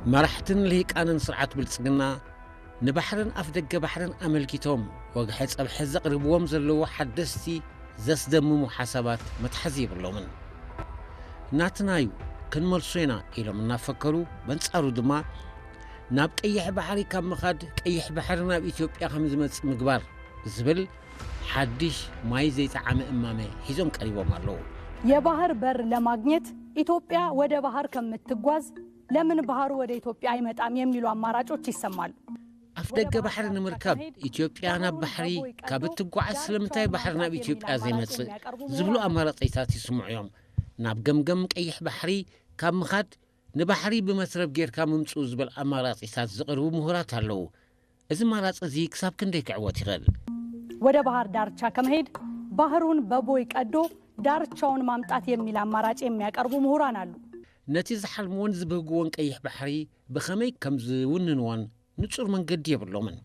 مرحتن لهيك أنا نسرعت بالسجنا نبحرن أفدق بحرن أملكيتهم وجحت أبحز قربوهم زلوا حدثتي زس دم محاسبات متحزيب اللومن ناتنايو كن مرسينا إلى من نفكروا بنسأروا دما نابك أي بحري كم مخاد أي بحرنا بإثيوبيا خمس مقبار زبل حدش ما يزيد عام إمامه حزم قريبا مالو يا بحر بر لماغنيت إثيوبيا ودا بحر كم متجواز لمن بحر ودا إثيوبيا يمت عم يميلوا عمارات وتسمال أفدق بحرنا مركب إثيوبيا أنا بحري كابت تقعد سلمتاي بحرنا بإثيوبيا زي ما زبلوا أمارات إيتات يسمع يوم ناب جم أي بحري كم مخاد نبحري بمسرب غير كم ممسوز بالأمارات إيتات زقروا مهارات هلو إذا مارات أزيك ساب كنديك عواتي غل ودا بحر دارتشا كم هيد بحرون بابويك أدو دارتشاون مامتات يميل عمارات يميك أربو مهران هلو نتيز حلمون زبقوان أي بحري بخمي كم زوننوان نتصور من قد يبلو من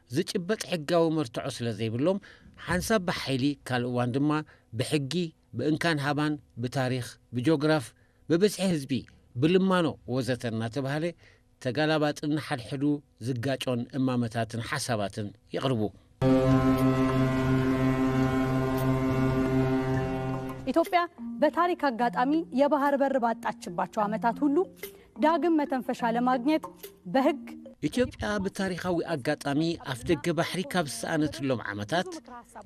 زيج إبت حقاو مرتعوس لزي بلوم حنساب بحيلي كالوان دما بحقي بإنكان هابان بتاريخ بجوغراف ببسح حزبي بلمانو وزتنا تبهالي تقالبات إن حدو زقاجون إمامتاتن حساباتن يقربو ኢትዮጵያ በታሪክ አጋጣሚ የባህር በር ባጣችባቸው አመታት ሁሉ ዳግም መተንፈሻ ለማግኘት በህግ ኢትዮጵያ በታሪካዊ አጋጣሚ አፍደገ ባህሪ ካብሳነትሎም ዓመታት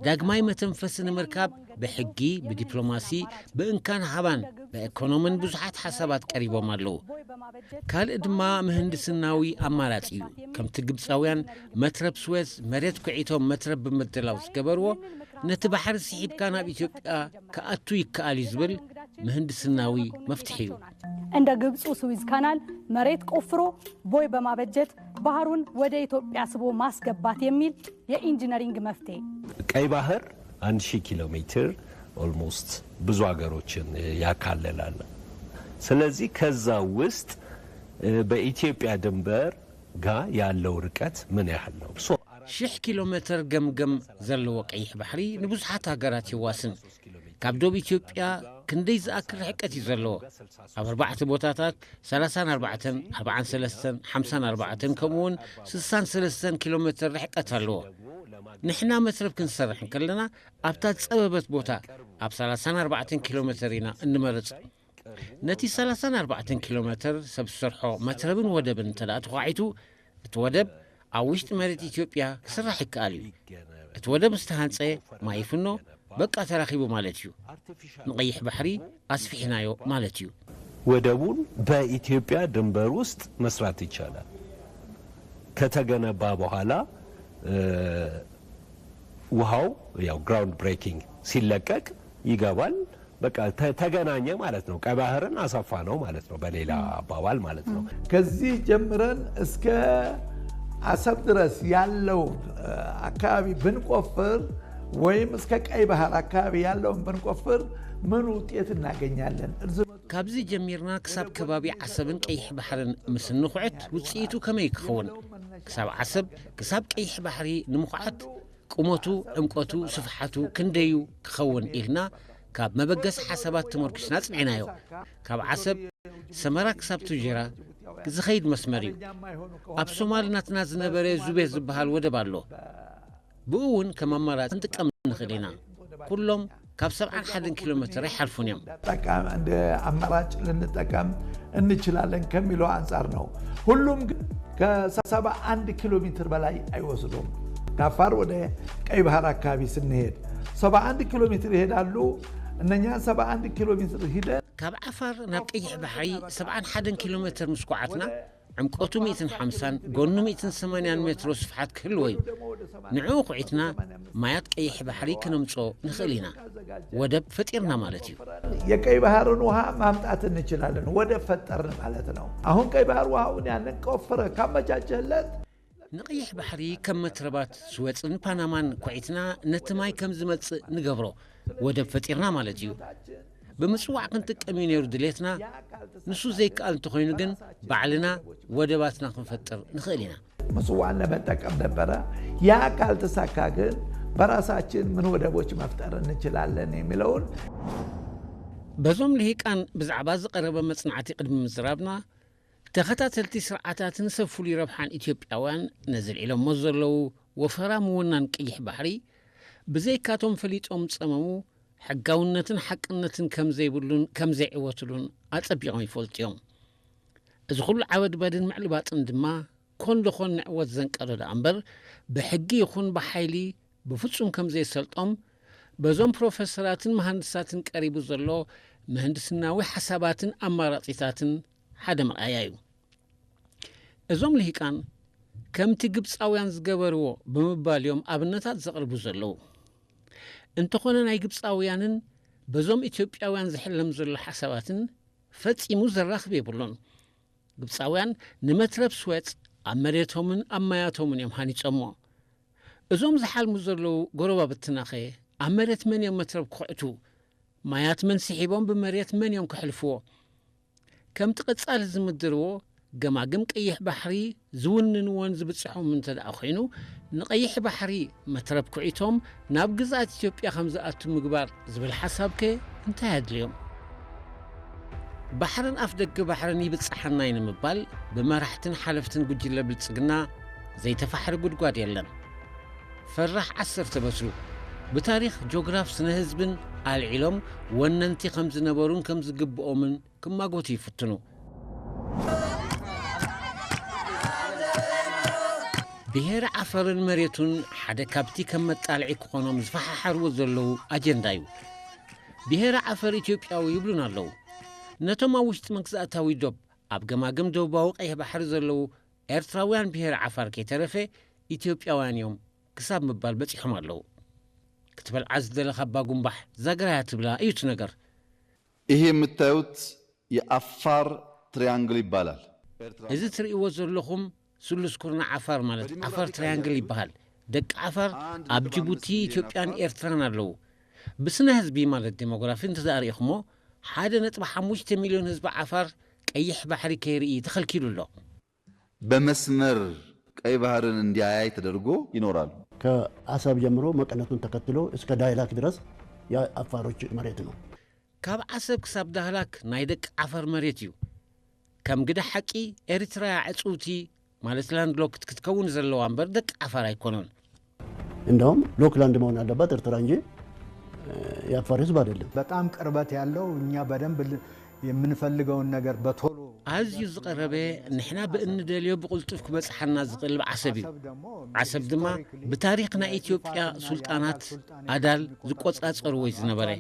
ዳግማይ መተንፈስን መርከብ በሕጊ በዲፕሎማሲ በእንካን ሃባን በኢኮኖሚን ብዙሓት ሓሳባት ቀሪቦም ኣለው ካልእ ድማ ምህንድስናዊ ኣማራጺ እዩ ከምቲ ግብፃውያን መትረብ ስዌዝ መሬት ኩዒቶም መትረብ ብምድላው ዝገበርዎ ነቲ ባሕሪ ስሒብካ ናብ ኢትዮጵያ ከኣቱ ይከኣል ዝብል ምህንድስናዊ መፍትሒ እዩ እንደ ግብፁ ስዊዝ ካናል መሬት ቆፍሮ ቦይ በማበጀት ባህሩን ወደ ኢትዮጵያ ስቦ ማስገባት የሚል የኢንጂነሪንግ መፍትሄ ቀይ ባህር 1000 ኪሎ ሜትር ኦልሞስት ብዙ ሀገሮችን ያካለላል ስለዚህ ከዛ ውስጥ በኢትዮጵያ ድንበር ጋር ያለው ርቀት ምን ያህል ነው 1000 ኪሎ ሜትር ገምገም ዘለዎ ቀይሕ ባሕሪ ንብዙሓት ሃገራት ይዋስን ካብ ደቡብ ኢትዮጵያ ክንደይ ዝኣክል ርሕቀት እዩ ዘለዎ ኣብ 4 ቦታታት 34 43 54 ከምኡውን 63 ኪሎ ሜትር ርሕቀት ኣለዎ ንሕና መትረብ ክንሰርሕ ከለና ኣብታ ፀበበት ቦታ ኣብ 34 ኪሎ ሜትር ኢና እንመርጽ ነቲ 34 ኪሎ ሜትር ሰብ ዝሰርሖ መትረብን ወደብን ተዳእ ተኳዒቱ እቲ ወደብ ኣብ ውሽጢ መሬት ኢትዮጵያ ክስራሕ ይከኣል እዩ እቲ ወደብ ዝተሃንፀ ማይ ይፍኖ በቃ ተራኺቡ ማለት እዩ ንቀይሕ ባሕሪ አስፊሕናዮ ማለት እዩ ወደቡን በኢትዮጵያ ድንበር ውስጥ መስራት ይቻላል ከተገነባ በኋላ ውሃው ያው ግራውንድ ብሬኪንግ ሲለቀቅ ይገባል በቃ ተገናኘ ማለት ነው ቀይ ባህርን አሰፋ ነው ማለት ነው በሌላ አባባል ማለት ነው ከዚህ ጀምረን እስከ አሰብ ድረስ ያለው አካባቢ ብንቆፍር ወይም እስከ ቀይ ባህር አካባቢ ያለውን ብንቆፍር ምን ውጤት እናገኛለን ካብዚ ጀሚርና ክሳብ ከባቢ ዓሰብን ቀይሕ ባህርን ምስ ንኹዕት ውፅኢቱ ከመይ ክኸውን ክሳብ ዓሰብ ክሳብ ቀይሕ ባህሪ ንምኹዓት ቁመቱ ዕምቆቱ ስፍሓቱ ክንደዩ ክኸውን ኢልና ካብ መበገስ ሓሳባት ተመርኪስና ጽኒዕናዮ ካብ ዓሰብ ሰመራ ክሳብ ቱጀራ ዝኸይድ መስመር እዩ ኣብ ሶማሊ ናትና ዝነበረ ዙቤት ዝበሃል ወደብ ኣሎ ብኡውን ከመማራት እንጥቀም ንኽእል ኢና ኩሎም ካብ 71 ኪሎ ሜትር ይሓልፉን እዮም ጠቃም እንደ አማራጭ ልንጠቀም እንችላለን ከሚለው አንፃር ነው ሁሉም ከ71 ኪሎ ሜትር በላይ አይወስዱም ካፋር ወደ ቀይ ባህር አካባቢ ስንሄድ 71 ኪሎ ሜትር ይሄዳሉ እነኛ 71 ኪሎ ሜትር ሄደን ካብ ዓፋር ናብ ቀይሕ ባሕሪ 71 ኪሎ ሜትር ምስኳዓትና ዕምቆቱ 150 ጎኑ 180 ሜትር ስፍሓት ክህልዎ እዩ ንዕኡ ኩዒትና ማያት ቀይሕ ባሕሪ ክነምጾ ንኽእል ኢና ወደብ ፈጢርና ማለት እዩ የቀይ ባህርን ውሃ ማምጣት እንችላለን ወደብ ፈጠርን ማለት ነው አሁን ቀይ ባህር ውሃውን ያንን ቆፍረ ካመቻቸለት ንቀይሕ ባሕሪ ከም መትረባት ስወፅን ፓናማን ኩዒትና ነቲ ማይ ከም ዝመጽእ ንገብሮ ወደብ ፈጢርና ማለት እዩ በምጽዋዕ ክንጥቀም ነይሩ ድሌትና ንሱ ዘይከኣል እንተኾይኑ ግን ባዕልና ወደባትና ክንፈጥር ንኽእል ኢና ምጽዋዕን ለመጠቀም ነበረ ያ ካልተሳካ ግን በራሳችን ምን ወደቦች መፍጠር እንችላለን የሚለውን በዞም ልሂቃን ብዛዕባ ዝቀረበ መጽናዕቲ ቅድሚ ምዝራብና ተኸታተልቲ ስርዓታትን ሰፍሉ ረብሓን ኢትዮጵያውያን ነዝል ኢሎም መዘለው ወፈራም ወናን ቀይሕ ባሕሪ ብዘይካቶም ፈሊጦም ጸመሙ ሕጋውነትን ሓቅነትን ከምዘይብሉን ከምዘይዕወትሉን ኣጸቢቖም ይፈልጥዮም እዚ ኩሉ ዓወድ በድን ምዕልባጥን ድማ ኮን ለኾን ንዕወት ዘንቀረዳ እምበር ብሕጊ ይኹን ብሓይሊ ብፍጹም ከምዘይሰልጦም በዞም ፕሮፌሰራትን መሃንድሳትን ቀሪቡ ዘሎ ምህንድስናዊ ሓሳባትን ኣማራጺታትን ሓደ መርኣያ እዩ እዞም ልሂቃን ከምቲ ግብፃውያን ዝገበርዎ ብምባልዮም ኣብነታት ዘቕርቡ ዘለዉ እንተኾነ ናይ ግብፃውያንን በዞም ኢትዮጵያውያን ዝሕለም ዘሎ ሓሳባትን ፈጺሙ ዘራኽብ የብሎን ግብፃውያን ንመትረብ ስዌፅ ኣብ መሬቶምን ኣብ ማያቶምን እዮም ሃኒፆሞ እዞም ዝሓልሙ ዘለዉ ጎረባብትናኸ ኣብ መሬት መን እዮም መትረብ ክኹዕቱ ማያት መን ስሒቦም ብመሬት መን እዮም ክሕልፍዎ ከምቲ ቐጻሊ ዝምድርዎ ገማግም ቀይሕ ባሕሪ ዝውንንዎን ዝብፅሖም እንተደኣ ኮይኑ ንቐይሕ ባሕሪ መትረብ ኩዒቶም ናብ ግዛኣት ኢትዮጵያ ከም ዝኣቱ ምግባር ዝብል ሓሳብከ እንታይ ኣድልዮም ባሕርን ኣፍ ደገ ባሕርን ይብፅሓና ንምባል ብመራሕትን ሓለፍትን ጉጅለ ብልጽግና ዘይተፋሕሪ ጉድጓድ የለን ፈራሕ 10 ተበስሩ ብታሪኽ ጂኦግራፍ ስነ ህዝብን ኣልዒሎም ወነንቲ ከም ዝነበሩን ከም ዝግብኦምን ክማጎቱ ይፍትኑ ብሄረ ዓፈርን መሬቱን ሓደ ካብቲ ከም መጣልዒ ክኾኖም ዝፈሓሓርዎ ዘለዉ ኣጀንዳ እዩ ብሄረ ዓፈር ኢትዮጵያዊ ይብሉን ኣለዉ ነቶም ኣብ ውሽጢ መግዛእታዊ ዶብ ኣብ ገማግም ደቡባዊ ቀይሕ ባሕሪ ዘለዉ ኤርትራውያን ብሄረ ዓፋር ከይተረፈ ኢትዮጵያውያን እዮም ክሳብ ምባል በፂሖም ኣለዉ ክትበልዓ ዝደለኻ ኣባ ጉንባሕ ዛግራያ ትብላ እዩት ነገር ይሄ የምታዩት የአፋር ትሪያንግል ይባላል እዚ ትርእይዎ ዘለኹም ስሉስ ኩርና ዓፋር ማለት ዓፋር ትሪያንግል ይበሃል ደቂ ዓፋር ኣብ ጅቡቲ ኢትዮጵያን ኤርትራን ኣለዉ ብስነ ህዝቢ ማለት ዴሞግራፊ እንተዛሪእኹሞ 1.5 ሚሊዮን ህዝቢ ዓፋር ቀይሕ ባሕሪ ከይርኢ ተኸልኪሉ ኣሎ በመስመር ቀይ ባህርን እንዲያያይ ተደርጎ ይኖራሉ ከአሰብ ጀምሮ መቀነቱን ተከትሎ እስከ ዳህላክ ድረስ የአፋሮች መሬት ነው ካብ ዓሰብ ክሳብ ዳህላክ ናይ ደቂ ዓፋር መሬት እዩ ከም ግዳ ሓቂ ኤርትራ ዕጹቲ ማለት ላንድ ሎክድ ክትከውን ዘለዋ እምበር ደቂ ዓፋር አይኮኑን እንደውም ሎክላንድ መሆን አለበት ኤርትራ እንጂ የአፋር ህዝብ አይደለም በጣም ቅርበት ያለው እኛ በደንብ የምንፈልገውን ነገር በቶሎ ኣዝዩ ዝቀረበ ንሕና ብእንደልዮ ብቁልጡፍ ክበፅሓና ዝቕልብ ዓሰብ እዩ ዓሰብ ድማ ብታሪክ ናይ ኢትዮጵያ ሱልጣናት ኣዳል ዝቆጻጸርዎ ዝነበረ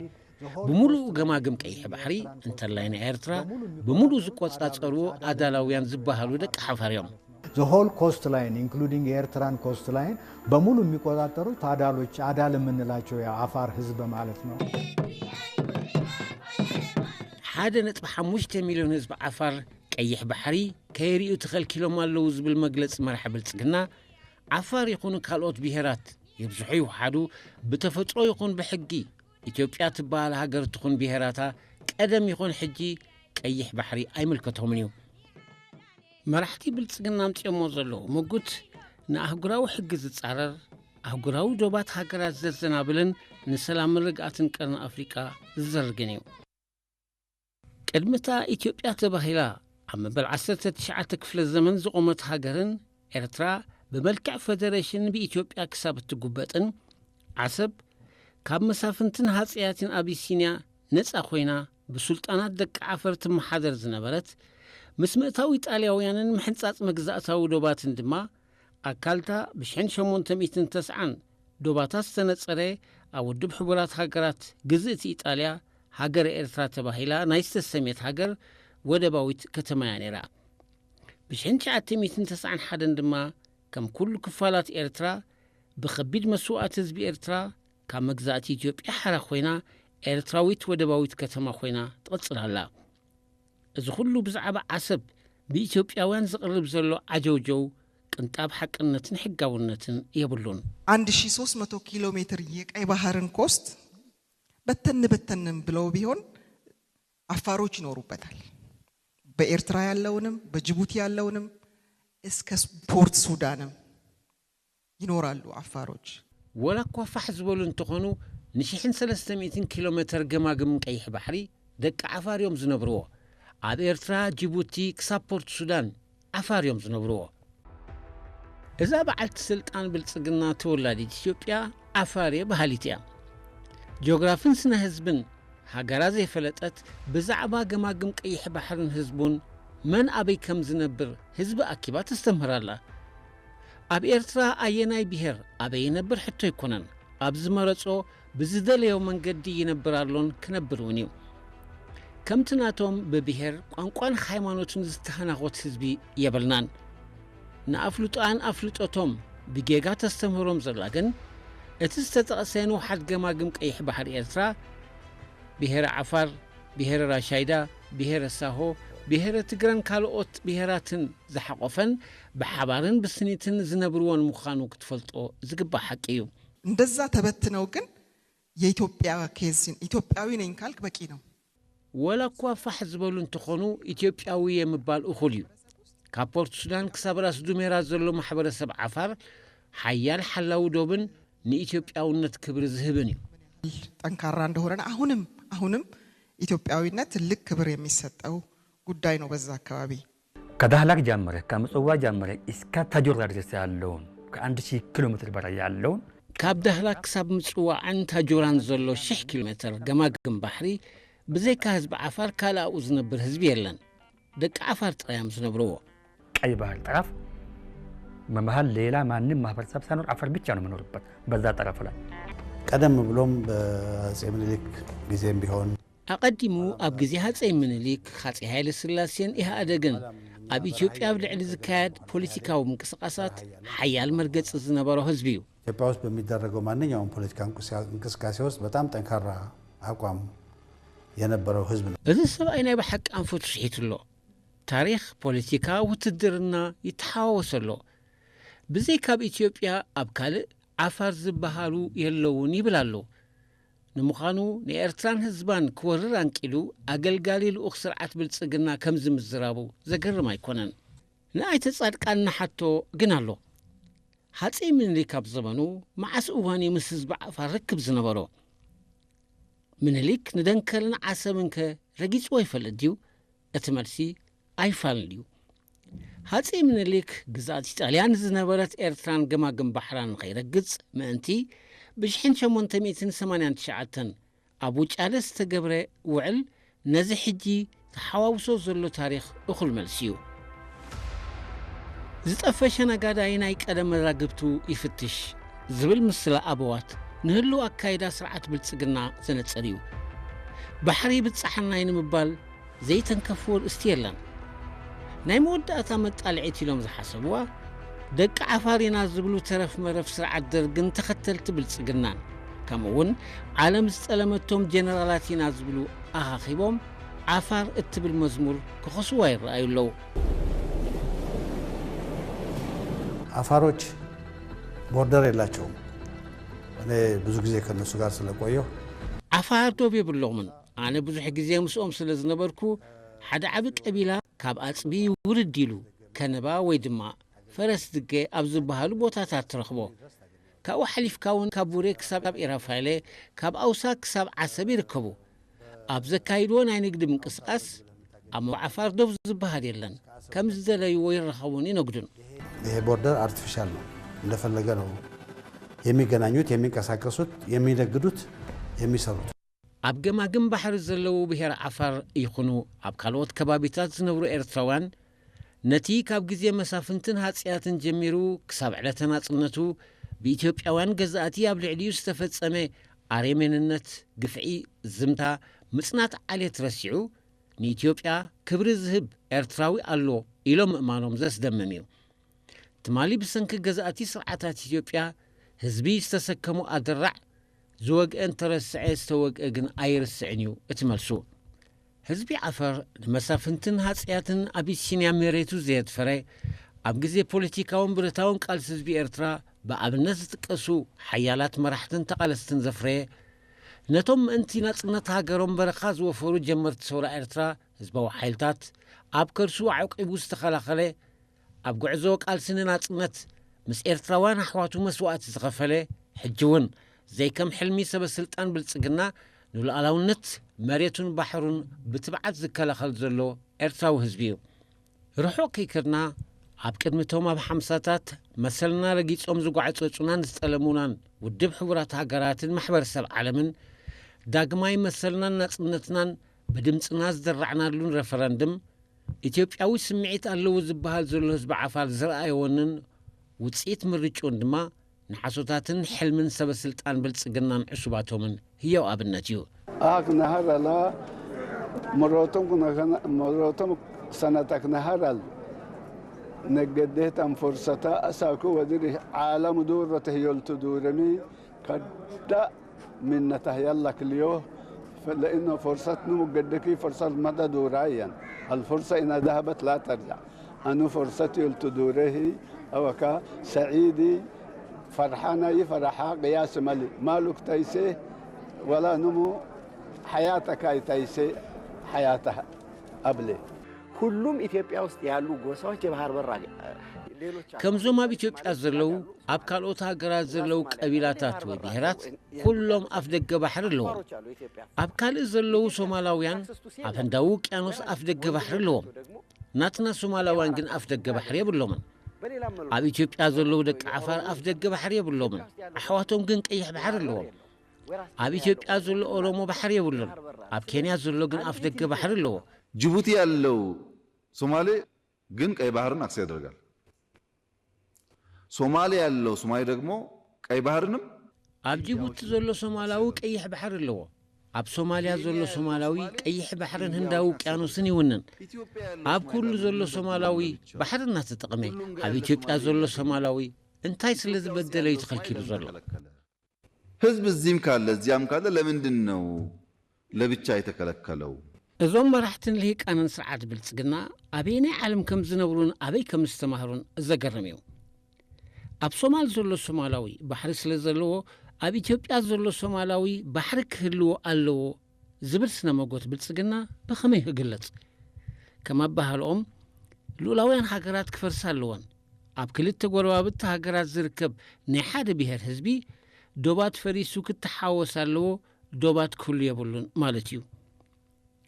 بملو جماعم كي بحري أنت اللي إيرترا بملو زقوات أتصرو أدلاويان زبهالو دك حفريهم. The whole coastline, including Eritrean coastline, بملو ميقواترو تادالو أدال من لاتشو يا عفار حزب مالتنا. حدا نتبع 5 مليون حزب عفار كيح بحري كيري يدخل كيلو مالوز بالمجلس مرحبا لسقنا عفار يكون كالوت بهرات يبزحي وحدو بتفترو يكون بحقي ኢትዮጵያ ትባል ሀገር ትኹን ብሄራታ ቀደም ይኹን ሕጂ ቀይሕ ባሕሪ ኣይምልከቶም እዩ መራሕቲ ብልጽግና ምጽሞ ዘለዎ መጉት ንኣህጉራዊ ሕጊ ዝጻረር ኣህጉራዊ ዶባት ሃገራት ዘዘናብልን ንሰላም ርግኣትን ቀርኒ ኣፍሪቃ ዝዘርግን እዩ ቅድምታ ኢትዮጵያ ተባሂላ ኣብ መበል 19 ክፍለ ዘመን ዝቆመት ሃገርን ኤርትራ ብመልክዕ ፌደሬሽን ብኢትዮጵያ ክሳብ እትጉበጥን ዓሰብ ካብ መሳፍንትን ሃጽያትን አቢሲኒያ ነጻ ኮይና ብሱልጣናት ደቂ ዓፈር ትመሓደር ዝነበረት ምስ ምእታዊ ጣልያውያንን ምሕንጻጽ መግዛእታዊ ዶባትን ድማ ኣካልታ ብ1890 ዶባታት ዝተነጸረ ኣብ ውድብ ሕቡራት ሃገራት ግዝእቲ ኢጣልያ ሃገር ኤርትራ ተባሂላ ናይ ዝተሰሜት ሃገር ወደባዊት ከተማ እያ ነይራ ብ1991 ድማ ከም ኩሉ ክፋላት ኤርትራ ብኸቢድ መስዋዕት ህዝቢ ኤርትራ ካብ መግዛእቲ ኢትዮጵያ ሓራ ኮይና ኤርትራዊት ወደባዊት ከተማ ኮይና ትቕጽል እዚ ኩሉ ብዛዕባ ዓሰብ ብኢትዮጵያውያን ዝቕርብ ዘሎ ዓጀውጀው ቅንጣብ ሓቅነትን ሕጋውነትን የብሉን 1300 ኪሎ ሜትር የቀይ ባህርን ኮስት በተን ብለው ቢሆን አፋሮች ይኖሩበታል በኤርትራ ያለውንም በጅቡቲ ያለውንም እስከ ፖርት ሱዳንም ይኖራሉ አፋሮች ولا كوفح زبول انتخونو نشيحن 300 كيلومتر جماجم كيح بحري دك عفار يوم زنبروه ኣብ ኤርትራ ጅቡቲ ክሳብ ፖርት ሱዳን ዓፋር እዮም ዝነብርዎ እዛ በዓልቲ ስልጣን ብልጽግና ተወላዲት ኢትዮጵያ ዓፋር ባህሊት እያ ጂኦግራፊን ስነ ህዝብን ሃገራ ዘይፈለጠት ብዛዕባ ገማግም ቀይሕ ባሕርን ህዝቡን መን ኣበይ ከም ዝነብር ህዝቢ ኣኪባ ተስተምህራላ ኣብ ኤርትራ ኣየናይ ብሔር ኣበይ ይነብር ሕቶ ይኮነን ኣብ ዝመረጾ ብዝደለዮ መንገዲ ይነብራሎን ክነብር እውን እዩ ከምቲ ናቶም ብብሔር ቋንቋን ሃይማኖትን ዝተኸናኾት ህዝቢ የብልናን ንኣፍልጦን ኣፍልጦቶም ብጌጋ ተስተምህሮም ዘላ ግን እቲ ዝተጠቐሰ ንውሓት ገማግም ቀይሕ ባሕሪ ኤርትራ ብሔረ ዓፋር ብሔረ ራሻይዳ ብሔረ ሳሆ ብሔረ ትግራን ካልኦት ብሔራትን ዝሓቆፈን ብሓባርን ብስኒትን ዝነብርዎን ምዃኑ ክትፈልጦ ዝግባእ ሓቂ እዩ እንደዛ ተበትነው ግን የኢትዮጵያ ኬዝን ኢትዮጵያዊ ነኝ ካልክ በቂ ነው ወላ እኳ ፋሕ ዝበሉ እንትኾኑ ኢትዮጵያዊ የምባል እኹል እዩ ካብ ፖርት ሱዳን ክሳብ ራስ ዱሜራ ዘሎ ማሕበረሰብ ዓፋር ሓያል ሓላዊ ዶብን ንኢትዮጵያውነት ክብሪ ዝህብን እዩ ጠንካራ እንደሆነ አሁንም ኢትዮጵያዊነት ትልቅ ክብር የሚሰጠው ጉዳይ ነው በዛ አካባቢ ከዳህላክ ጀመረ ከምጽዋ ጀመረ እስከ ታጆራ ድረስ ያለውን ከ1000 ኪሎ ሜትር በላይ ያለውን ካብ ዳህላክ ክሳብ ምጽዋዕን ታጆራን ዘሎ 1000 ኪሎ ሜትር ገማግም ባሕሪ ብዘይካ ህዝቢ ዓፋር ካልኣኡ ዝነብር ህዝቢ የለን ደቂ ዓፋር ጥራዮም ዝነብርዎ ቀይ ባህር ጠረፍ በመሃል ሌላ ማንም ማህበረሰብ ሳይኖር ዓፋር ብቻ ነው የሚኖርበት በዛ ጠረፍ ላይ ቀደም ብሎም በአፄ ምኒልክ ጊዜም ቢሆን ኣቐዲሙ ኣብ ግዜ ሃፀይ ምኒልክ ሃፀይ ሃይለ ስላሴን ኢህኣደግን ኣብ ኢትዮጵያ ብልዕሊ ዝካየድ ፖለቲካዊ ምንቅስቃሳት ሓያል መርገፂ ዝነበሮ ህዝቢ እዩ ኢትዮጵያ ውስጥ በሚደረገው ማንኛውም ፖለቲካ እንቅስቃሴ ውስጥ በጣም ጠንካራ አቋም የነበረው ህዝብ ነው እዚ ሰብኣይ ናይ ብሓቂ አንፈቱ ስሒቱሎ ታሪክ ፖለቲካ ውትድርና ይተሓዋወሰሎ ብዘይ ካብ ኢትዮጵያ ኣብ ካልእ ዓፋር ዝበሃሉ የለውን ይብላሉ ንምዃኑ ንኤርትራን ህዝባን ክወርር አንቂሉ ኣገልጋሊ ልኡኽ ስርዓት ብልጽግና ከም ዝምዝራቡ ዘገርም ኣይኮነን ንኣይተ ጻድቃን ናሓቶ ግን ኣሎ ሃፀይ ምኒልክ ኣብ ዘመኑ መዓስ እዋን ምስ ህዝቢ ዓፋር ርክብ ዝነበሮ ምኒልክ ንደንከልን ዓሰብን ከ ረጊጽዎ ይፈልጥ ድዩ እቲ መልሲ ኣይፋልን እዩ ሃፀይ ምኒልክ ግዛት ኢጣልያን ዝነበረት ኤርትራን ገማግም ባሕራን ከይረግጽ ምእንቲ ብ1889 ኣብ ውጫለ ዝተገብረ ውዕል ነዚ ሕጂ ተሓዋውሶ ዘሎ ታሪክ እኹል መልሲ እዩ ዝጠፈሸ ነጋዳይ ናይ ቀደም መዛግብቱ ይፍትሽ ዝብል ምስላ ኣበዋት ንህሉ ኣካይዳ ስርዓት ብልጽግና ዘነጸር እዩ ባሕሪ ብጻሕናይ ንምባል ዘይተንከፍዎ ርእስቲ የለን ናይ መወዳእታ መጣልዒት ኢሎም ዝሓሰብዋ ደቂ ዓፋሪና ዝብሉ ተረፍ መረፍ ስርዓት ደርግን ተኸተልቲ ብልጽግናን ከምኡውን ዓለም ዝጠለመቶም ጀነራላትና ዝብሉ ኣኻኺቦም ዓፋር እትብል መዝሙር ክኸስዋ ይረአዩ ኣለዉ አፋሮች ቦርደር የላቸውም እኔ ብዙ ጊዜ ከነሱ ጋር ስለቆየሁ ዓፋር ዶብ የብሎምን ኣነ ብዙሕ ጊዜ ምስኦም ስለ ዝነበርኩ ሓደ ዓቢ ቀቢላ ካብ ኣጽቢ ውርድ ኢሉ ከነባ ወይ ድማ ፈረስ ድገ ኣብ ዝበሃሉ ቦታታት ትረኽቦ ካብኡ ሓሊፍካ እውን ካብ ቡሬ ክሳብ ኢራፋይለ ካብ ኣውሳ ክሳብ ዓሰብ ይርከቡ ኣብ ዘካይድዎ ናይ ንግዲ ምንቅስቃስ ኣብ ዓፋር ዶብ ዝበሃል የለን ከም ዝደለይዎ ይረኸቡን ይነግዱን ይሄ ቦርደር አርቲፊሻል ነው እንደፈለገ ነው የሚገናኙት የሚንቀሳቀሱት የሚነግዱት የሚሰሩት ኣብ ገማግም ባሕሪ ዘለዉ ብሔረ ዓፋር ይኹኑ ኣብ ካልኦት ከባቢታት ዝነብሩ ኤርትራውያን ነቲ ካብ ግዜ መሳፍንትን ሃጽያትን ጀሚሩ ክሳብ ዕለተ ናጽነቱ ብኢትዮጵያውያን ገዛእቲ ኣብ ልዕሊኡ ዝተፈጸመ ኣረመኔነት ግፍዒ ዝምታ ምጽናት ዓሌት ረሲዑ ንኢትዮጵያ ክብሪ ዝህብ ኤርትራዊ ኣሎ ኢሎም ምእማኖም ዘስደምም እዩ ትማሊ ብሰንኪ ገዛእቲ ስርዓታት ኢትዮጵያ ህዝቢ ዝተሰከሙ ኣድራዕ ዝወግአን ተረስዐ ዝተወግአ ግን ኣይርስዕን እዩ እቲ መልሱ ህዝቢ ዓፋር ንመሳፍንትን ሃጽያትን ኣቢሲንያ መሬቱ ዘየድፈረ ኣብ ግዜ ፖለቲካውን ብረታውን ቃልሲ ህዝቢ ኤርትራ ብኣብነት ዝጥቀሱ ሓያላት መራሕትን ተቓለስትን ዘፍረየ ነቶም ምእንቲ ናጽነት ሃገሮም በረኻ ዝወፈሩ ጀመርቲ ሰውራ ኤርትራ ህዝባዊ ሓይልታት ኣብ ከርሱ ዓቂቡ ዝተኸላኸለ ኣብ ጉዕዞ ቃልሲ ንናጽነት ምስ ኤርትራውያን ኣሕዋቱ መስዋዕቲ ዝኸፈለ ሕጂ እውን ዘይከም ሕልሚ ሰበስልጣን ብልጽግና ንሉኣላውነት መሬቱን ባሕሩን ብትብዓት ዝከላኸል ዘሎ ኤርትራዊ ህዝቢ እዩ ርሑቕ ከይከድና ኣብ ቅድሚቶም ኣብ ሓምሳታት መሰልና ረጊጾም ዝጓዕፀፁናን ዝጠለሙናን ውድብ ሕቡራት ሃገራትን ማሕበረሰብ ዓለምን ዳግማይ መሰልናን ናጽነትናን ብድምፅና ዝደራዕናሉን ረፈረንድም ኢትዮጵያዊ ስምዒት ኣለዎ ዝበሃል ዘሎ ህዝቢ ዓፋር ዝረኣየዎንን ውፅኢት ምርጭውን ድማ ንሓሶታትን ሕልምን ሰበስልጣን ብልጽግናን ዕሱባቶምን ህያው ኣብነት እዩ አክ ነሃራላ መሮቶም ሰነተክ ነሃራል نجدهتم فرصة أساكو ودري عالم دورة هيولت دورمي كدا من نتهيالك اليوم لأنه فرصة نمجدكي فرصة مدى دورايا الفرصة إن ذهبت لا ترجع أنه فرصة يولت دوره أوكا سعيدي فرحانا يفرحا قياس مالي مالك تيسي ولا نمو حياتك أي تيسي حياتها قبلي ሁሉም ኢትዮጵያ ውስጥ ያሉ ጎሳዎች የባህር በር ከምዞም ኣብ ኢትዮጵያ ዘለው ኣብ ካልኦት ሃገራት ዘለው ቀቢላታት ወይ ብሔራት ኩሎም ኣፍ ደገ ባሕሪ ኣለዎም ኣብ ካልእ ዘለው ሶማላውያን ኣብ ህንዳዊ ውቅያኖስ ኣፍ ደገ ባሕሪ ኣለዎም ናትና ሶማላውያን ግን ኣፍ ደገ ባሕሪ የብሎምን ኣብ ኢትዮጵያ ዘለው ደቂ ዓፋር ኣፍ ደገ ባሕሪ የብሎምን ኣሕዋቶም ግን ቀይሕ ባሕሪ ኣለዎም ኣብ ኢትዮጵያ ዘሎ ኦሮሞ ባሕሪ የብሉን ኣብ ኬንያ ዘሎ ግን ኣፍ ደገ ባሕሪ ኣለዎ ጅቡቲ ያለው ሶማሌ ግን ቀይ ባህርን አክሰስ ያደርጋል ሶማሌ ያለው ሶማሌ ደግሞ ቀይ ባህርንም ኣብ ጅቡቲ ዘሎ ሶማላዊ ቀይሕ ባሕሪ ኣለዎ ኣብ ሶማሊያ ዘሎ ሶማላዊ ቀይሕ ባሕርን ህንዳዊ ውቅያኖስን ይውንን ኣብ ኩሉ ዘሎ ሶማላዊ ባሕሪ እናተጠቕመ ኣብ ኢትዮጵያ ዘሎ ሶማላዊ እንታይ ስለ ዝበደለ እዩ ተኸልኪሉ ዘሎ ህዝብ እዚህም ካለ እዚያም ካለ ለምንድን ነው ለብቻ የተከለከለው እዞም መራሕትን ልሂቃንን ስርዓት ብልጽግና ኣበይ ናይ ዓለም ከም ዝነብሩን ኣበይ ከም ዝተማህሩን ዘገርም እዩ ኣብ ሶማል ዘሎ ሶማላዊ ባሕሪ ስለ ዘለዎ ኣብ ኢትዮጵያ ዘሎ ሶማላዊ ባሕሪ ክህልዎ ኣለዎ ዝብል ስነ መጎት ብልጽግና ብኸመይ ክግለጽ ከም ኣባሃልኦም ልኡላውያን ሃገራት ክፈርሳ ኣለዎን ኣብ ክልተ ጎረባብቲ ሃገራት ዝርከብ ናይ ሓደ ብሔር ህዝቢ ዶባት ፈሪሱ ክትሓወስ ኣለዎ ዶባት ክህሉ የብሉን ማለት እዩ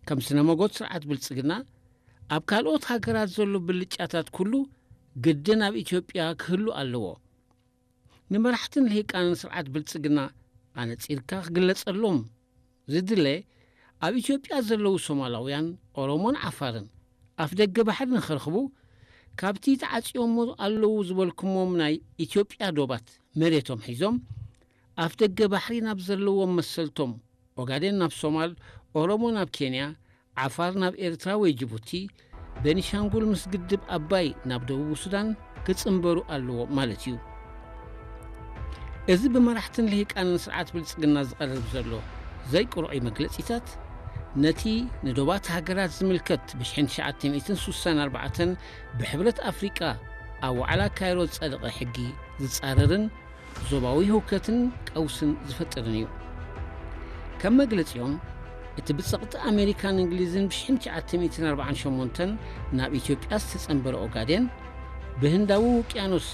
ከም ስነ መጎት ስርዓት ብልጽግና ኣብ ካልኦት ሃገራት ዘሎ ብልጫታት ኩሉ ግድን ኣብ ኢትዮጵያ ክህሉ ኣለዎ ንመራሕትን ልሂቃንን ስርዓት ብልጽግና ኣነጺርካ ክግለጸሎም ዝድለ ኣብ ኢትዮጵያ ዘለው ሶማላውያን ኦሮሞን ዓፋርን ኣፍ ደገ ባሕሪ ንኽረኽቡ ካብቲ ተዓጺዮሞ ኣለዉ ዝበልኩሞም ናይ ኢትዮጵያ ዶባት መሬቶም ሒዞም ኣፍ ደገ ባሕሪ ናብ ዘለዎም መሰልቶም ኦጋዴን ናብ ሶማል ኦሮሞ ናብ ኬንያ ዓፋር ናብ ኤርትራ ወይ ጅቡቲ ቤኒሻንጉል ምስ ግድብ ኣባይ ናብ ደቡብ ሱዳን ክጽንበሩ ኣለዎ ማለት እዩ እዚ ብመራሕትን ልሂቃንን ስርዓት ብልጽግና ዝቐርብ ዘሎ ዘይቅርዑ መግለጺታት ነቲ ንዶባት ሃገራት ዝምልከት ብ1964 ብሕብረት ኣፍሪቃ ኣብ ዋዕላ ካይሮ ዝጸደቐ ሕጊ ዝጻረርን ዞባዊ ህውከትን ቀውስን ዝፈጥርን እዩ ከም መግለጺኦም እቲ ብጸቕቲ ኣሜሪካን እንግሊዝን ብ1948 ናብ ኢትዮጵያ ዝተጸንበረ ኦጋዴን ብህንዳዊ ውቅያኖስ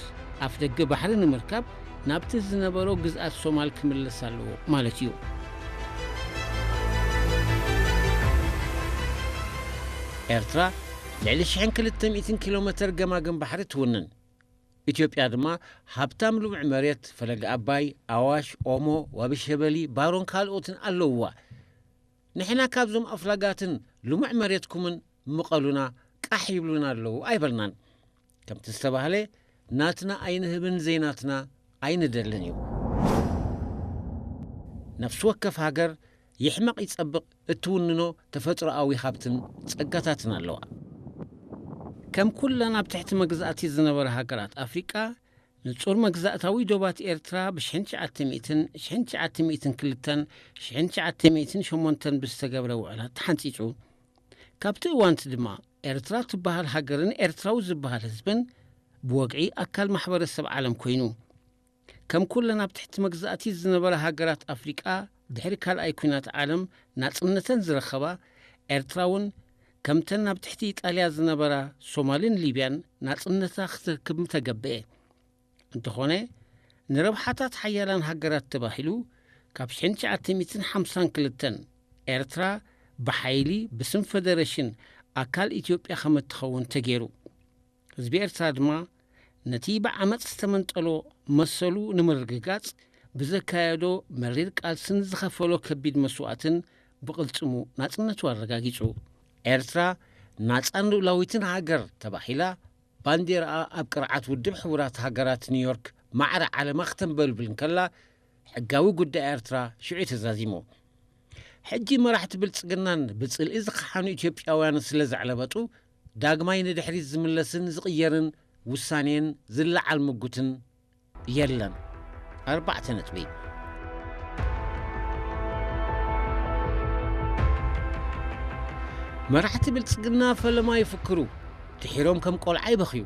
ኣፍ ደገ ባሕሪ ንምርካብ ናብቲ ዝነበሮ ግዝኣት ሶማል ክምለስ ኣለዎ ማለት እዩ ኤርትራ ልዕሊ 1200 ኪሎ ሜትር ገማግም ባሕሪ ትውንን ኢትዮጵያ ድማ ሃብታም ልሙዕ መሬት ፈለገ ኣባይ ኣዋሽ ኦሞ ዋቢ ሸበሊ ባሮን ካልኦትን ኣለውዋ ንሕና ካብዞም ኣፍላጋትን ልሙዕ መሬትኩምን ምቐሉና ቃሕ ይብሉና ኣለዉ ኣይበልናን ከምቲ ዝተባህለ ናትና ኣይንህብን ዘይናትና ኣይንደልን እዩ ነፍሲ ወከፍ ሃገር ይሕመቕ ይጸብቕ እትውንኖ ተፈጥሮኣዊ ሃብትን ጸጋታትን ኣለዋ ከም ኩለን ኣብ ትሕቲ መግዛእቲ ዝነበረ ሃገራት ኣፍሪቃ ንጹር መግዛእታዊ ዶባት ኤርትራ ብ1992-1908 ብዝተገብረ ውዕላት ተሓንፂጹ ካብቲ እዋንቲ ድማ ኤርትራ ትበሃል ሃገርን ኤርትራዊ ዝበሃል ህዝብን ብወግዒ ኣካል ማሕበረሰብ ዓለም ኮይኑ ከም ኩለን ኣብ ትሕቲ መግዛእቲ ዝነበረ ሃገራት ኣፍሪቃ ድሕሪ ካልኣይ ኩናት ዓለም ናጽነተን ዝረኸባ ኤርትራውን ከምተን ናብ ትሕቲ ኢጣልያ ዝነበራ ሶማልን ሊብያን ናጽነታ ክትርክብ ተገብአ እንተኾነ ንረብሓታት ሓያላን ሃገራት ተባሂሉ ካብ 1952 ኤርትራ ብሓይሊ ብስም ፌደሬሽን ኣካል ኢትዮጵያ ከም እትኸውን ተገይሩ ህዝቢ ኤርትራ ድማ ነቲ ብዓመፅ ዝተመንጠሎ መሰሉ ንምርግጋጽ ብዘካየዶ መሪር ቃልስን ዝኸፈሎ ከቢድ መስዋዕትን ብቕልጽሙ ናጽነቱ ኣረጋጊጹ ኤርትራ ናጻን ልኡላዊትን ሃገር ተባሂላ ባንዴራኣ ኣብ ቅርዓት ውድብ ሕቡራት ሃገራት ኒውዮርክ ማዕረ ዓለማ ክተንበልብል እንከላ ሕጋዊ ጉዳይ ኤርትራ ሽዑ ተዛዚሙ ሕጂ መራሕቲ ብልጽግናን ብጽልኢ ዝኸሓኑ ኢትዮጵያውያን ስለ ዘዕለበጡ ዳግማይ ንድሕሪት ዝምለስን ዝቕየርን ውሳኔን ዝለዓል ምጉትን የለን 4 ነጥቢ መራሕቲ ብልጽግና ፈለማ ይፍክሩ ትሒሮም ከም ቆልዓ ይበኽዩ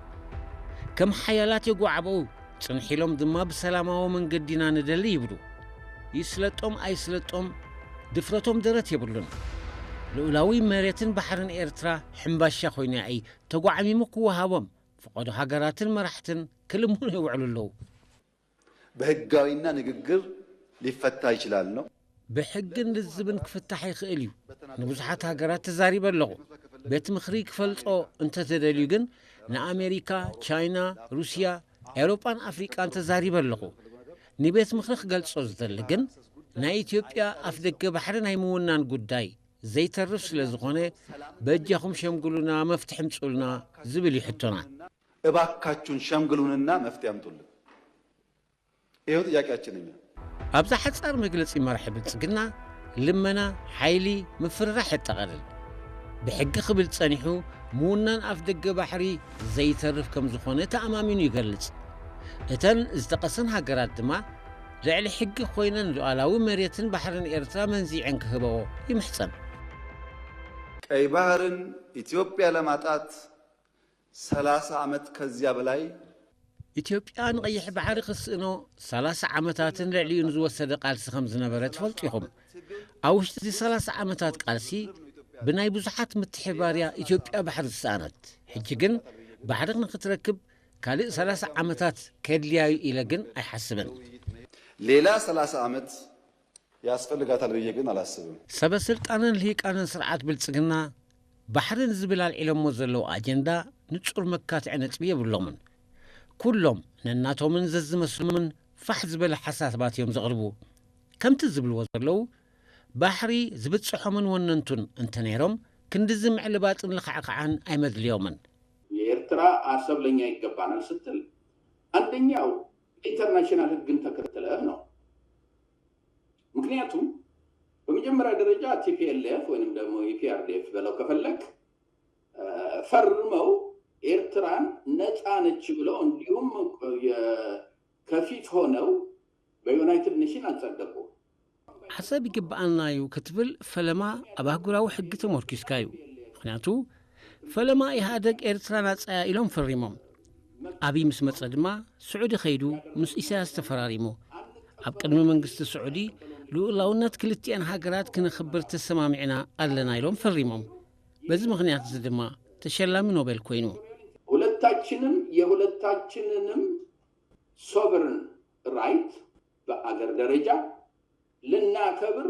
ከም ሓያላት የጓዕበው ጽንሒሎም ድማ ብሰላማዊ መንገዲና ንደሊ ይብሉ ይስለጦም ኣይስለጦም ድፍረቶም ደረት የብሉን ልኡላዊ መሬትን ባሕርን ኤርትራ ሕምባሻ ኮይና እይ ተጓዓሚሙ ክወሃቦም ፈቐዶ ሃገራትን መራሕትን ክልሙን ይውዕሉ ኣለዉ በህጋዊና ንግግር ሊፈታ ይችላል ነው ብሕግን ልዝብን ክፍታሕ ይኽእል እዩ ንብዙሓት ሃገራት ተዛሪበ ኣለኹ ቤት ምኽሪ ክፈልጾ እንተተደልዩ ግን ንኣሜሪካ ቻይና ሩስያ ኤውሮጳን ኣፍሪቃን ተዛሪበ ኣለኹ ንቤት ምኽሪ ክገልጾ ዝደሊ ግን ናይ ኢትዮጵያ ኣፍ ደገ ባሕሪ ናይ ምውናን ጉዳይ ዘይተርፍ ስለ ዝኾነ በእጃኹም ሸምግሉና መፍትሒ ምጽኡልና ዝብል ይሕቶና እባካችሁን ሸምግሉንና መፍትሒ አምጡልን ይኸው ጥያቄያችን እኛ ኣብዛ ሓጻር መግለጺ መራሒ ብልጽግና ልመና ሓይሊ ምፍርራሕ የጠቓልል ብሕጊ ክብል ጸኒሑ ምውናን ኣፍ ደገ ባሕሪ ዘይተርፍ ከም ዝኾነ ተኣማሚኑ ይገልጽ እተን ዝተቐሰን ሃገራት ድማ ልዕሊ ሕጊ ኮይነን ሉዓላዊ መሬትን ባሕርን ኤርትራ መንዚዐን ክህበኦ ይምሕፀን ቀይ ባህርን ኢትዮጵያ ለማጣት 30 ዓመት ከዚያ በላይ ኢትዮጵያ ንቀይሕ ባሕሪ ክስእኖ 30 ዓመታትን ልዕሊኡ ዝወሰደ ቃልሲ ከም ዝነበረ ትፈልጡ ኢኹም ኣብ ውሽጢ 30 ዓመታት ቃልሲ ብናይ ብዙሓት ምትሕባርያ ኢትዮጵያ ባሕሪ ዝሰኣነት ሕጂ ግን ባሕሪ ንኽትረክብ ካልእ 30 ዓመታት ከድልያዩ ኢለ ግን ኣይሓስብን ሌላ 30 ዓመት ያስፈልጋታል ብዬ ግን አላስብም ሰበስልጣንን ልሂቃንን ስርዓት ብልጽግና ባሕርን ዝብል አልዒሎሞ ዘለዉ ኣጀንዳ ንጹር መካትዒ ነጥቢ የብሎምን ኩሎም ነናቶምን ዘዝመስሉምን ፋሕ ዝበለ ሓሳባት እዮም ዘቕርቡ ከምቲ ዝብልዎ ዘለዉ ባሕሪ ዝብጽሖምን ወነንቱን እንተነይሮም ክንዲዚ ምዕልባጥን ልኽዕኽዓን ኣይመድልዮምን የኤርትራ አሰብ ለኛ ይገባናል ስትል አንደኛው ኢንተርናሽናል ሕግን ተከትለህ ነው ምክንያቱም በመጀመሪያ ደረጃ ቲፒኤልኤፍ ወይንም ደግሞ ኢፒአርዲኤፍ በለው ከፈለክ ፈርመው ኤርትራን ነፃ ነች ብለው እንዲሁም ከፊት ሆነው በዩናይትድ ኔሽን አጸደቁ ሓሳብ ይግባአልና እዩ ክትብል ፈለማ ኣብ ኣህጉራዊ ሕጊ ተመርኪስካ እዩ ምክንያቱ ፈለማ ኢህኣደግ ኤርትራ ናፃያ ኢሎም ፈሪሞም ኣብይ ምስ መፀ ድማ ስዑዲ ኸይዱ ምስ ኢሳያስ ተፈራሪሙ ኣብ ቅድሚ መንግስቲ ስዑዲ ልኡላውነት ክልቲአን ሃገራት ክንኽብር ተሰማሚዕና ኣለና ኢሎም ፈሪሞም በዚ ምክንያት እዚ ድማ ተሸላሚ ኖቤል ኮይኑ ሁለታችንም የሁለታችንንም ሶቨርን ራይት በአገር ደረጃ ልናከብር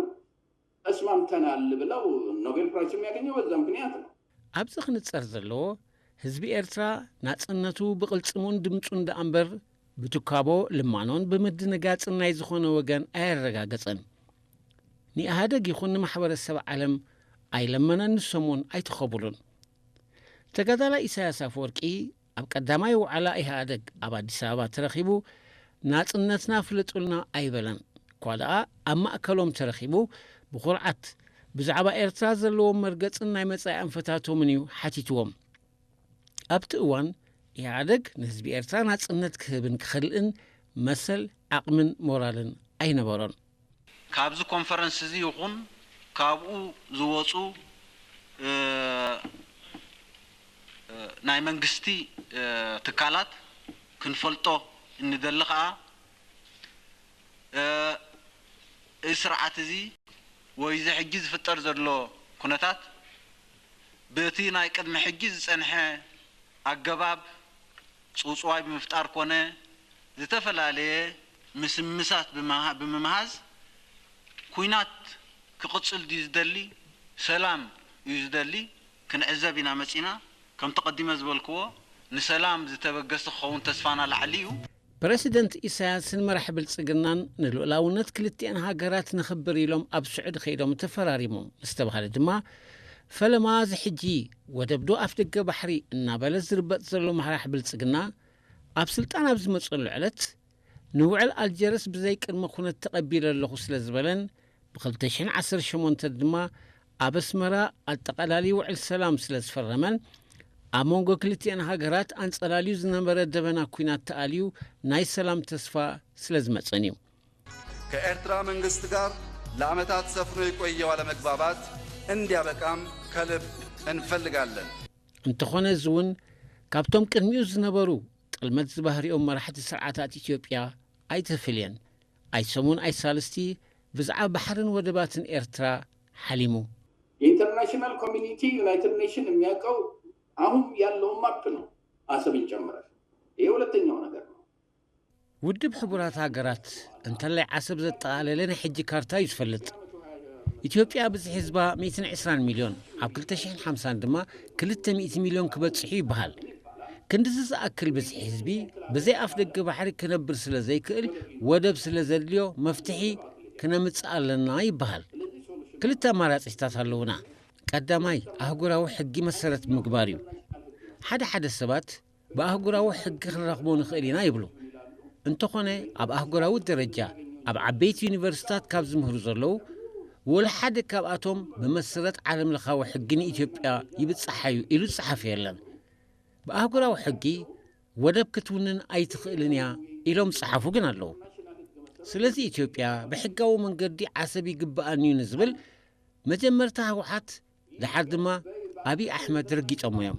ተስማምተናል ብለው ኖቤል ፕራይስ የሚያገኘው በዛ ምክንያት ነው ኣብዚ ክንጸር ዘለዎ ህዝቢ ኤርትራ ናጽነቱ ብቕልጽሙን ድምፁን ደኣምበር ብትካቦ ልማኖን ብምድንጋጽን ናይ ዝኾነ ወገን ኣየረጋገጸን ንኢህኣደግ ይኹን ንማሕበረሰብ ዓለም ኣይለመነን ንሰሙን ኣይተኸብሉን ተጋዳላይ ኢሳያስ አፈወርቂ ኣብ ቀዳማይ ዋዕላ ኢህኣደግ ኣብ ኣዲስ ኣበባ ተረኺቡ ናጽነትና ፍልጡልና ኣይበለን እኳ ደኣ ኣብ ማእከሎም ተረኺቡ ብኹርዓት ብዛዕባ ኤርትራ ዘለዎም መርገጽን ናይ መጻኢ ኣንፈታቶምን እዩ ሓቲትዎም ኣብቲ እዋን ኢህኣደግ ንህዝቢ ኤርትራ ናጽነት ክህብን ክኽልእን መሰል ዓቕምን ሞራልን ኣይነበሮን ካብዚ ኮንፈረንስ እዚ ይኹን ካብኡ ዝወፁ ናይ መንግስቲ ትካላት ክንፈልጦ እንደሊ ከዓ እዚ ስርዓት እዚ ወይ እዚ ሕጂ ዝፍጠር ዘሎ ኩነታት በቲ ናይ ቅድሚ ሕጂ ዝጸንሐ ኣገባብ ጽውጽዋይ ብምፍጣር ኮነ ዝተፈላለየ ምስምሳት ብምምሃዝ ኩናት ክቕጽል ድዩ ዝደሊ ሰላም እዩ ዝደሊ ክንዕዘብ ኢና መጺና ከም ተቀዲመ ዝበልክዎ ንሰላም ዝተበገሰ ኸውን ተስፋና ላዕልዩ ፕሬዚደንት ኢሳያስን መራሒ ብልጽግናን ንልኡላውነት ክልቲአን ሃገራት ንኽብር ኢሎም ኣብ ስዑድ ኸይዶም ተፈራሪሞም ዝተባሃለ ድማ ፈለማ ዝሕጂ ወደብዶ ኣፍ ደገ ባሕሪ እናበለ ዝርበጥ ዘሎ መራሒ ብልጽግና ኣብ ስልጣን ኣብ ዝመጸሉ ዕለት ንውዕል ኣልጀርስ ብዘይ ቅድመ ኩነት ተቐቢለ ኣለኹ ስለ ዝበለን ብ2018 ድማ ኣብ ኣስመራ ኣጠቓላሊ ውዕል ሰላም ስለ ዝፈረመን ኣብ መንጎ ክልቲአን ሃገራት አንጸላልዩ ዝነበረ ደበና ኩናት ተኣልዩ ናይ ሰላም ተስፋ ስለ ዝመጸን እዩ። ከኤርትራ መንግስት ጋር ለዓመታት ሰፍኖ የቆየው አለመግባባት እንዲያበቃም ከልብ እንፈልጋለን። እንተኾነ እውን ካብቶም ቅድሚኡ ዝነበሩ ጥልመት ዝባህሪኦም መራሕቲ ስርዓታት ኢትዮጵያ ኣይተፈልየን ኣይሰሙን ኣይሳልስቲ ብዛዕባ ባሕርን ወደባትን ኤርትራ ሓሊሙ የኢንተርናሽናል ኮሚኒቲ ዩናይትድ ኔሽን የሚያውቀው አሁን ያለው ማፕ ነው አሰብን ጨምራል። ይሄ ሁለተኛው ነገር ነው። ውድብ ሕቡራት ሃገራት እንተላይ ዓሰብ ዘጠቃለለ ናይ ሕጂ ካርታ ይዝፈልጥ ኢትዮጵያ ብዝሕ ህዝባ 120 ሚሊዮን ኣብ 2050 ድማ 200 ሚሊዮን ክበጽሑ ይበሃል። ክንድዚ ዝኣክል ብዝሕ ህዝቢ ብዘይ ኣፍ ደገ ባሕሪ ክነብር ስለ ዘይክእል ወደብ ስለ ዘድልዮ መፍትሒ ክነምጽእ ኣለና ይበሃል። ክልተ ኣማራጺታት ኣለውና። ቀዳማይ ኣህጉራዊ ሕጊ መሰረት ምግባር እዩ። ሓደ ሰባት ብኣህጉራዊ ሕጊ ክንረኽቦ ንኽእል ኢና ይብሉ። እንተኾነ ኣብ ኣህጉራዊ ደረጃ ኣብ ዓበይቲ ዩኒቨርሲታት ካብ ዝምህሩ ዘለዉ ወላ ሓደ ካብኣቶም ብመሰረት ዓለም ለኻዊ ሕጊ ንኢትዮጵያ ይብጽሓዩ ኢሉ ጽሓፍ የለን። ብኣህጉራዊ ሕጊ ወደብ ክትውንን ኣይትኽእልን እያ ኢሎም ጽሓፉ ግን ኣለዉ። ስለዚ ኢትዮጵያ ብሕጋዊ መንገዲ ዓሰብ ይግብኣን እዩ ንዝብል መጀመርታ ህወሓት ድሓር ድማ አብይ ኣሕመድ ረጊጾም እዮም።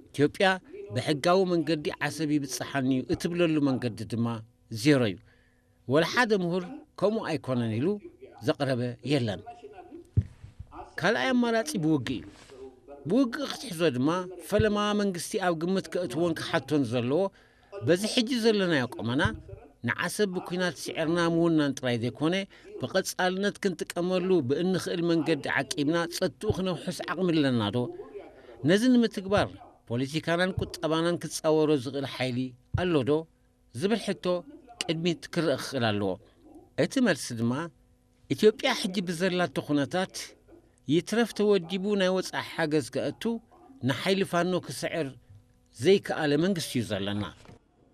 ኢትዮጵያ ብሕጋዊ መንገዲ ዓሰብ ይብጽሓን እዩ እትብለሉ መንገዲ ድማ ዜሮ እዩ። ወላ ሓደ ምሁር ከምኡ ኣይኮነን ኢሉ ዘቕረበ የለን። ካልኣይ ኣማራጺ ብውግእ እዩ። ብውግእ ክትሕዞ ድማ ፈለማ መንግስቲ ኣብ ግምት ከእትዎን ክሓቶን ዘለዎ በዚ ሕጂ ዘለናዮ ቆመና ንዓሰብ ብኩናት ስዕርና ምውናን ጥራይ ዘይኮነ ብቐጻልነት ክንጥቀመሉ ብእንኽእል መንገዲ ዓቂብና ጸጥኡ ክነውሕስ ዓቕሚ ኣለና ዶ? ነዚ ንምትግባር ፖለቲካናን ቁጠባናን ክጻወሮ ዝኽእል ሓይሊ ኣሎ ዶ ዝብል ሕቶ ቅድሚት ክርአ ክኽእል ኣለዎ። እቲ መልሲ ድማ ኢትዮጵያ ሕጂ ብዘላቶ ኩነታት ይትረፍ ተወዲቡ ናይ ወጻኢ ሓገዝ ከእቱ ንሓይሊ ፋኖ ክስዕር ዘይከኣለ መንግስቲ እዩ ዘለና።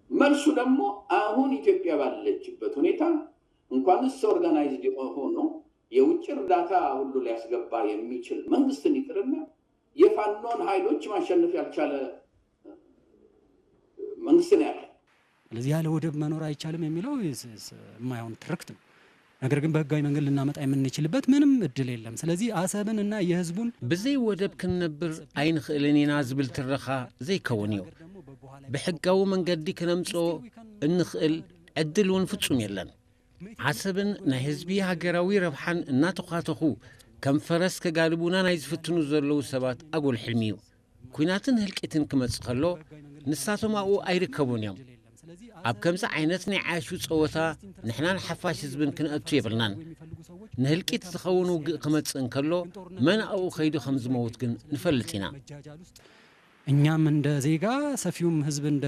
መልሱ ደግሞ አሁን ኢትዮጵያ ባለችበት ሁኔታ እንኳንስ ኦርጋናይዝድ ሆኖ የውጭ እርዳታ ሁሉ ሊያስገባ የሚችል መንግስትን ይቅርና የፋኖን ኃይሎች ማሸነፍ ያልቻለ መንግስት ነው ያለ። ስለዚህ ያለ ወደብ መኖር አይቻልም የሚለው የማይሆን ትርክት ነው። ነገር ግን በህጋዊ መንገድ ልናመጣ የምንችልበት ምንም እድል የለም። ስለዚህ አሰብንና የህዝቡን ብዘይ ወደብ ክንነብር ኣይንኽእልን ኢና ዝብል ትረኻ ዘይከውን እዩ። ብሕጋዊ መንገዲ ክነምጾ እንኽእል ዕድል እውን ፍጹም የለን። ዓሰብን ናይ ህዝቢ ሃገራዊ ረብሓን እናተኻተኹ ከም ፈረስ ከጋልቡና ናይ ዝፍትኑ ዘለዉ ሰባት ኣጎል ሕልሚ እዩ። ኩናትን ህልቂትን ክመጽእ ከሎ ንሳቶም ኣብኡ ኣይርከቡን እዮም። ኣብ ከምዚ ዓይነት ናይ ዓያሹ ፀወታ ንሕናን ሓፋሽ ህዝብን ክንእቱ የብልናን። ንህልቂት ዝኸውን ውግእ ክመጽእ እንከሎ መን ኣብኡ ኸይዱ ከም ዝመውት ግን ንፈልጥ ኢና። እኛም እንደ ዜጋ ሰፊውም ህዝብ እንደ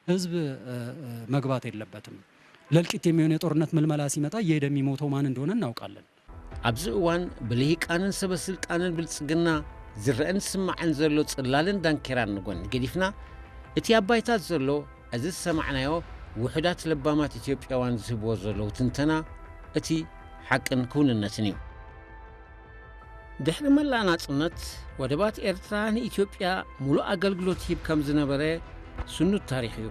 ህዝብ መግባት የለበትም። ለልቂት የሚሆን የጦርነት ምልመላ ሲመጣ እየሄደ የሚሞተው ማን እንደሆነ እናውቃለን። ኣብዚ እዋን ብልሂቃንን ሰበስልጣንን ብልጽግና ዝረአን ስማዕን ዘሎ ጽላልን ዳንኬራን ንጎን ገዲፍና እቲ ኣባይታት ዘሎ እዚ ሰማዕናዮ ውሕዳት ለባማት ኢትዮጵያውያን ዝህብዎ ዘለዉ ትንተና እቲ ሓቅን ክውንነትን እዩ። ድሕሪ መላእ ናጽነት ወደባት ኤርትራ ንኢትዮጵያ ሙሉእ ኣገልግሎት ሂብ ከም ዝነበረ ስኑት ታሪኽ እዩ።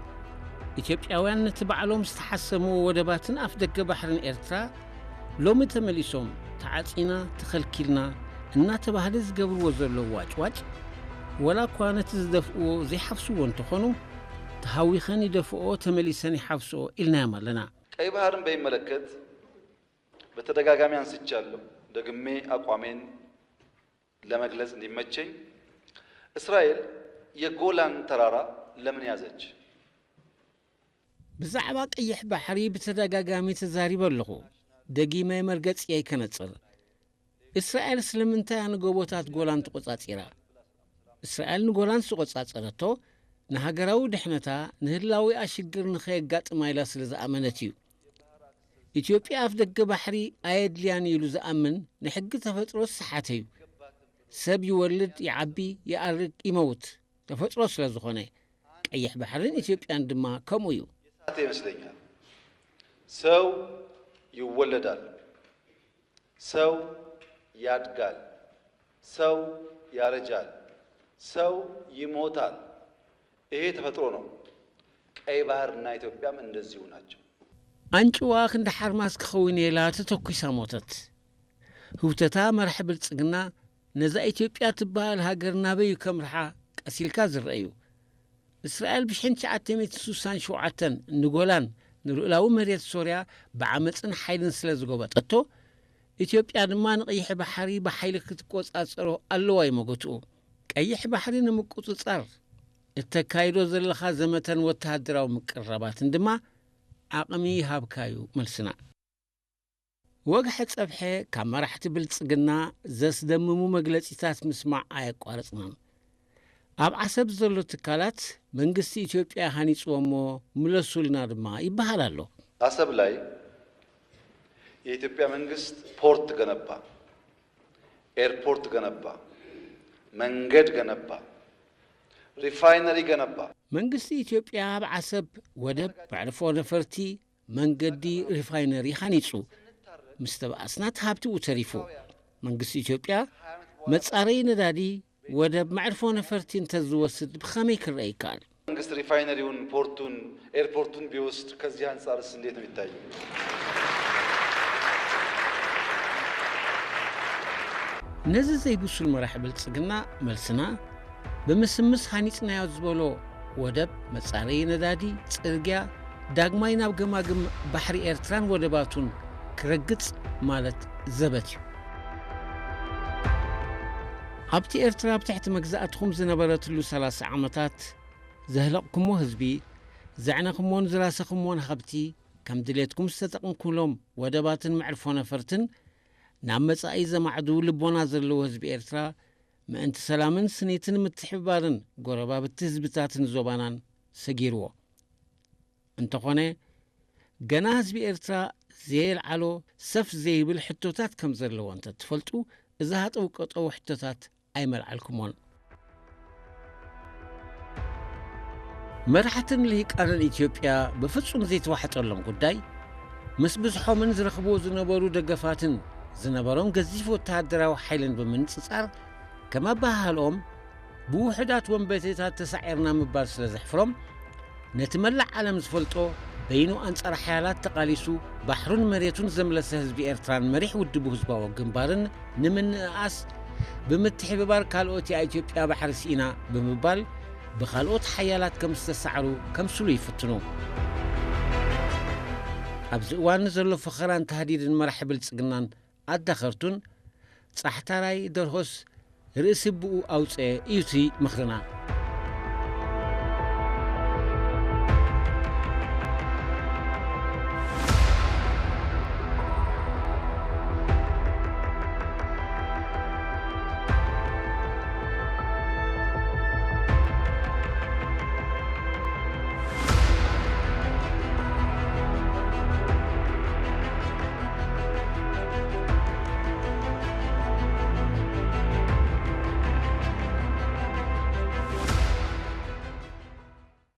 ኢትዮጵያውያን ነቲ ባዕሎም ዝተሓሰምዎ ወደባትን ኣፍ ደገ ባሕርን ኤርትራ ሎሚ ተመሊሶም ተዓጺና ተኸልኪልና እናተባህለ ዝገብርዎ ዘለዉ ዋጭዋጭ ወላ እኳ ነቲ ዝደፍእዎ ዘይሓፍስዎ እንተኾኑ ተሃዊኸን ይደፍኦ ተመሊሰን ይሓፍስኦ ኢልናዮም ኣለና። ቀይ ባህርን በሚመለከት በተደጋጋሚ አንስቻለሁ። ደግሜ አቋሜን ለመግለጽ እንዲመቸኝ እስራኤል የጎላን ተራራ ለምን ያዘች? ብዛዕባ ቀይሕ ባሕሪ ብተደጋጋሚ ተዛሪበ ኣለኹ። ደጊመ መርገጽ ኣይከነጽር። እስራኤል ስለምንታይ ንጎቦታት ጎላን ተቆጻጺራ? እስራኤል ንጎላን ስቆጻጸረቶ ንሃገራዊ ድሕነታ ንህላዊ ኣሽግር ንኸየጋጥማ ኢላ ስለ ዝኣመነት እዩ ኢትዮጵያ ኣፍ ደገ ባሕሪ ኣየድልያን ኢሉ ዝኣምን ንሕጊ ተፈጥሮ ሰሓተ እዩ ሰብ ይወልድ ይዓቢ ይኣርግ ይመውት ተፈጥሮ ስለ ዝኾነ ቀይሕ ባሕርን ኢትዮጵያን ድማ ከምኡ እዩ ይመስለኛል ሰው ይወለዳል ሰው ያድጋል ሰው ያረጃል ሰው ይሞታል ይሄ ተፈጥሮ ነው ቀይ ባህርና ኢትዮጵያም እንደዚሁ ናቸው አንጭዋ ክንደ ሓርማስ ክኸውን የላ ተተኩሳ ሞተት ህውተታ መርሕ ብልጽግና ነዛ ኢትዮጵያ ትበሃል ሃገር ናበዩ ከምርሓ ቀሲልካ ዝረአዩ እስራኤል ብ1967 ንጎላን ንሩእላዊ መሬት ሶርያ ብዓመፅን ሓይልን ስለ ዝጎበጠቶ ኢትዮጵያ ድማ ንቀይሕ ባሕሪ ብሓይሊ ክትቆጻጸሮ ኣለዋ ይመገትኡ ቀይሕ ባሕሪ ንምቁፅጻር እተካይዶ ዘለኻ ዘመተን ወተሃደራዊ ምቅረባትን ድማ ዓቕሚ ይሃብካዩ መልስና ወግሐ ጸብሐ ካብ መራሕቲ ብልጽግና ዘስደምሙ መግለጺታት ምስማዕ ኣየቋረጽናን ኣብ ዓሰብ ዘሎ ትካላት መንግስቲ ኢትዮጵያ ሃኒጽዎሞ ምለሱልና ድማ ይበሃል ኣሎ አሰብ ላይ የኢትዮጵያ መንግስት ፖርት ገነባ ኤርፖርት ገነባ መንገድ ገነባ ሪፋይነሪ ገነባ መንግስቲ ኢትዮጵያ ኣብ ዓሰብ ወደብ ባዕርፎ ነፈርቲ መንገዲ ሪፋይነሪ ሃኒጹ ምስ ተባእስናት ሃብቲኡ ተሪፉ መንግስቲ ኢትዮጵያ መጻረይ ነዳዲ ወደብ ማዕርፎ ነፈርቲ እንተዝወስድ ብኸመይ ክረአ ይከኣል መንግስት ሪፋይነሪውን ፖርቱን ኤርፖርቱን ቢወስድ ከዚህ አንጻርስ እንዴት ነው የሚታየው ነዚ ዘይብሱል መራሒ ብልጽግና መልስና ብምስምስ ሃኒጽናዮ ዝበሎ ወደብ መጻረይ ነዳዲ ጽርግያ ዳግማይ ናብ ገማግም ባሕሪ ኤርትራን ወደባቱን ክረግጽ ማለት ዘበት እዩ ኣብቲ ኤርትራ ብትሕቲ መግዛእትኩም ዝነበረትሉ 30 ዓመታት ዘህለቕኩሞ ህዝቢ ዘዕነኽሞን ዝራሰኽሞን ሃብቲ ከም ድሌትኩም ዝተጠቕምኩሎም ወደባትን መዕርፎ ነፈርትን ናብ መጻኢ ዘማዕዱ ልቦና ዘለዎ ህዝቢ ኤርትራ ምእንቲ ሰላምን ስኔትን ምትሕብባርን ጎረባብቲ ህዝብታትን ዞባናን ሰጊርዎ እንተኾነ ገና ህዝቢ ኤርትራ ዘየልዓሎ ሰፍ ዘይብል ሕቶታት ከም ዘለዎ እንተትፈልጡ እዛ ሃጠውቀጠው ሕቶታት ኣይመልዓልኩሞን መራሕትን ልሂቃንን ኢትዮጵያ ብፍጹም ዘይተዋሕጠሎም ጉዳይ ምስ ብዙሖምን ዝረኽብዎ ዝነበሩ ደገፋትን ዝነበሮም ገዚፍ ወተሃደራዊ ሓይልን ብምንጽጻር ከም ኣባሃልኦም ብውሕዳት ወንበቴታት ተሳዒርና ምባል ስለ ዘሕፍሮም ነቲ መላእ ዓለም ዝፈልጦ በይኑ ኣንጻር ሓያላት ተቓሊሱ ባሕሩን መሬቱን ዘምለሰ ህዝቢ ኤርትራን መሪሕ ውድቡ ህዝባዊ ግንባርን ንምንኣስ ብምትሕብባር ካልኦት ኢትዮጵያ ባሕሪ ሲኢና ብምባል ብኻልኦት ሓያላት ከም ዝተሳዕሩ ከምስሉ ይፍትኑ ኣብዚ እዋን ዘሎ ፍኸራን ተሃዲድን መራሒ ብልጽግናን ኣዳኸርቱን ጻሕታራይ ደርሆስ ርእሲ ብኡ ኣውፅአ እዩቲ ምኽርና